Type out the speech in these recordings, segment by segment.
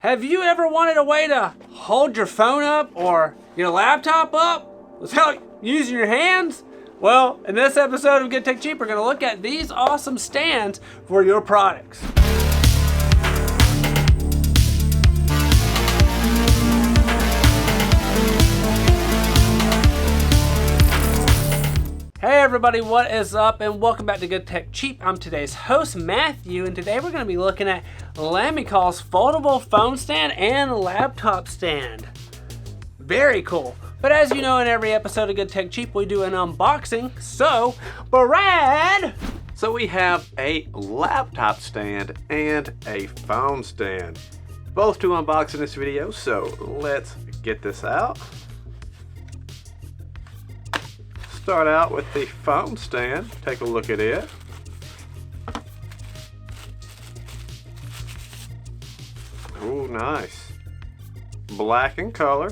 Have you ever wanted a way to hold your phone up or your laptop up without using your hands? Well, in this episode of Good Tech Cheap, we're going to look at these awesome stands for your products. Hey everybody, what is up and welcome back to Good Tech Cheap. I'm today's host, Matthew, and today we're going to be looking at Lamicall's foldable phone stand and laptop stand. Very cool. But as you know, in every episode of Good Tech Cheap, we do an unboxing. So, Brad! So we have a laptop stand and a phone stand. Both to unbox in this video, so let's get this out. Start out with the phone stand. Take a look at it. Ooh, nice. Black in color.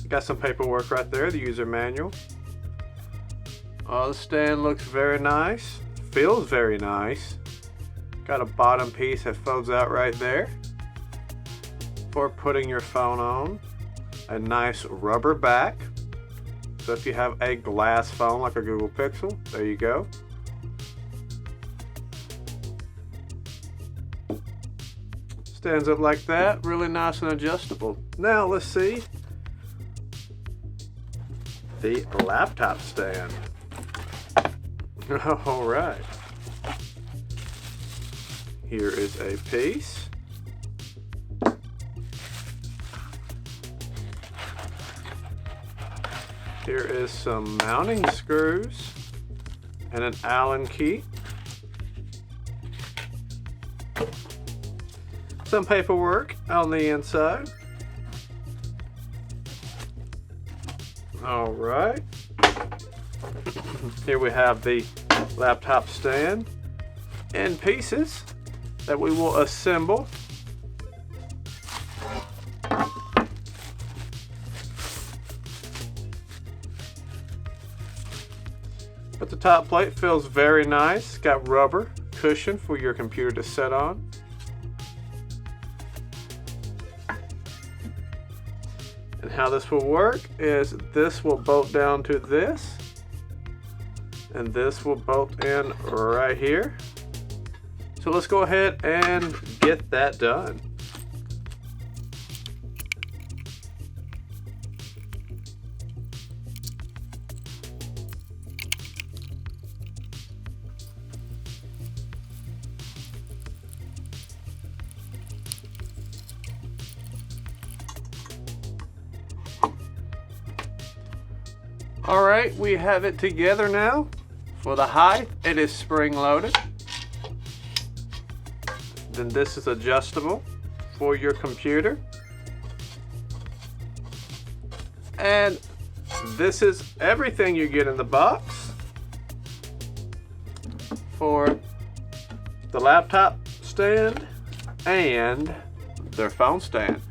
Got some paperwork right there, the user manual. Oh, the stand looks very nice. Feels very nice. Got a bottom piece that folds out right there for putting your phone on. A nice rubber back. So if you have a glass phone like a Google Pixel, there you go. Stands up like that, really nice and adjustable. Now let's see the laptop stand. All right. Here is a piece. Here is some mounting screws and an Allen key. Some paperwork on the inside. All right. Here we have the laptop stand in pieces that we will assemble. But the top plate feels very nice. Got rubber cushion for your computer to set on. And how this will work is this will bolt down to this. And this will bolt in right here. So let's go ahead and get that done. Alright, we have it together now. For the height, it is spring loaded. Then this is adjustable for your computer. And this is everything you get in the box for the laptop stand and their phone stand.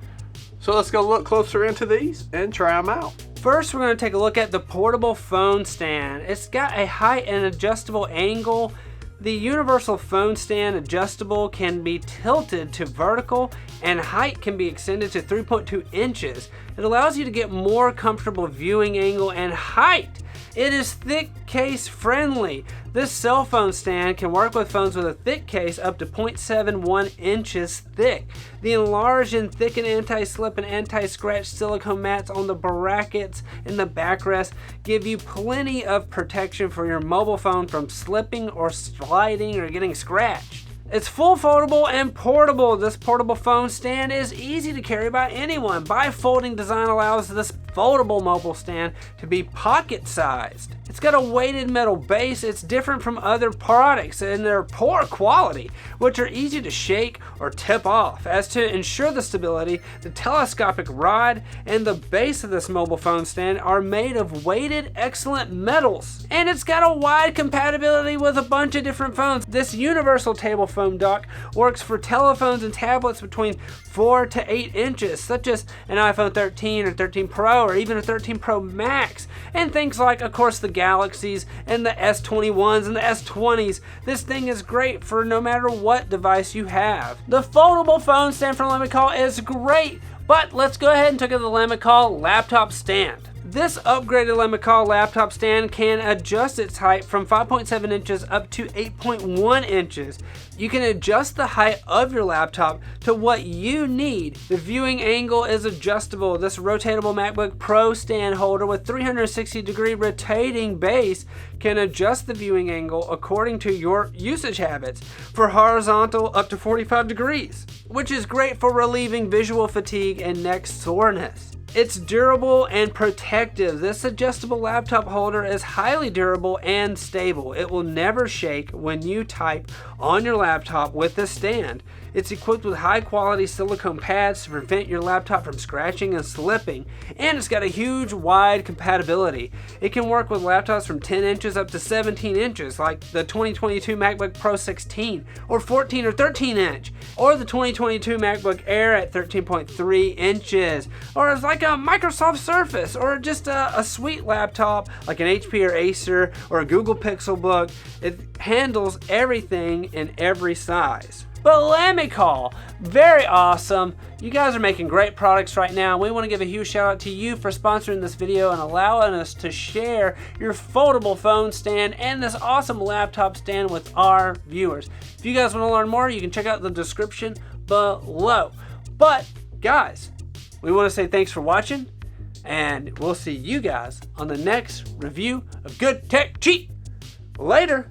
So let's go look closer into these and try them out. First, we're going to take a look at the portable phone stand. It's got a height and adjustable angle. The universal phone stand adjustable can be tilted to vertical and height can be extended to 3.2 inches. It allows you to get more comfortable viewing angle and height. It is thick case friendly. This cell phone stand can work with phones with a thick case up to 0.71 inches thick. The enlarged and thickened anti-slip and anti-scratch silicone mats on the brackets and the backrest give you plenty of protection for your mobile phone from slipping or sliding or getting scratched. It's full foldable and portable. This portable phone stand is easy to carry by anyone. Bifolding design allows this foldable mobile stand to be pocket sized. It's got a weighted metal base. It's different from other products and they're poor quality, which are easy to shake or tip off. As to ensure the stability, the telescopic rod and the base of this mobile phone stand are made of weighted excellent metals. And it's got a wide compatibility with a bunch of different phones. This universal table phone dock works for telephones and tablets between 4 to 8 inches, such as an iPhone 13 or 13 Pro or even a 13 Pro Max, and things like, of course, the Galaxies and the S21s and the S20s. This thing is great for no matter what device you have. The foldable phone stand from Lamicall is great, but let's go ahead and take a look at the Lamicall laptop stand. This upgraded Lamicall laptop stand can adjust its height from 5.7 inches up to 8.1 inches. You can adjust the height of your laptop to what you need. The viewing angle is adjustable. This rotatable MacBook Pro stand holder with 360-degree rotating base can adjust the viewing angle according to your usage habits. For horizontal, up to 45 degrees, which is great for relieving visual fatigue and neck soreness. It's durable and protective. This adjustable laptop holder is highly durable and stable. It will never shake when you type on your laptop with the stand. It's equipped with high quality silicone pads to prevent your laptop from scratching and slipping, and it's got a huge wide compatibility. It can work with laptops from 10 inches up to 17 inches like the 2022 MacBook Pro 16 or 14 or 13 inch, or the 2022 MacBook Air at 13.3 inches, or it's like a Microsoft Surface, or just a sweet laptop like an HP or Acer or a Google Pixelbook. It handles everything in every size. But Lamicall, very awesome. You guys are making great products right now. We want to give a huge shout out to you for sponsoring this video and allowing us to share your foldable phone stand and this awesome laptop stand with our viewers. If you guys want to learn more, you can check out the description below. But guys, we want to say thanks for watching, and we'll see you guys on the next review of Good Tech Cheap. Later.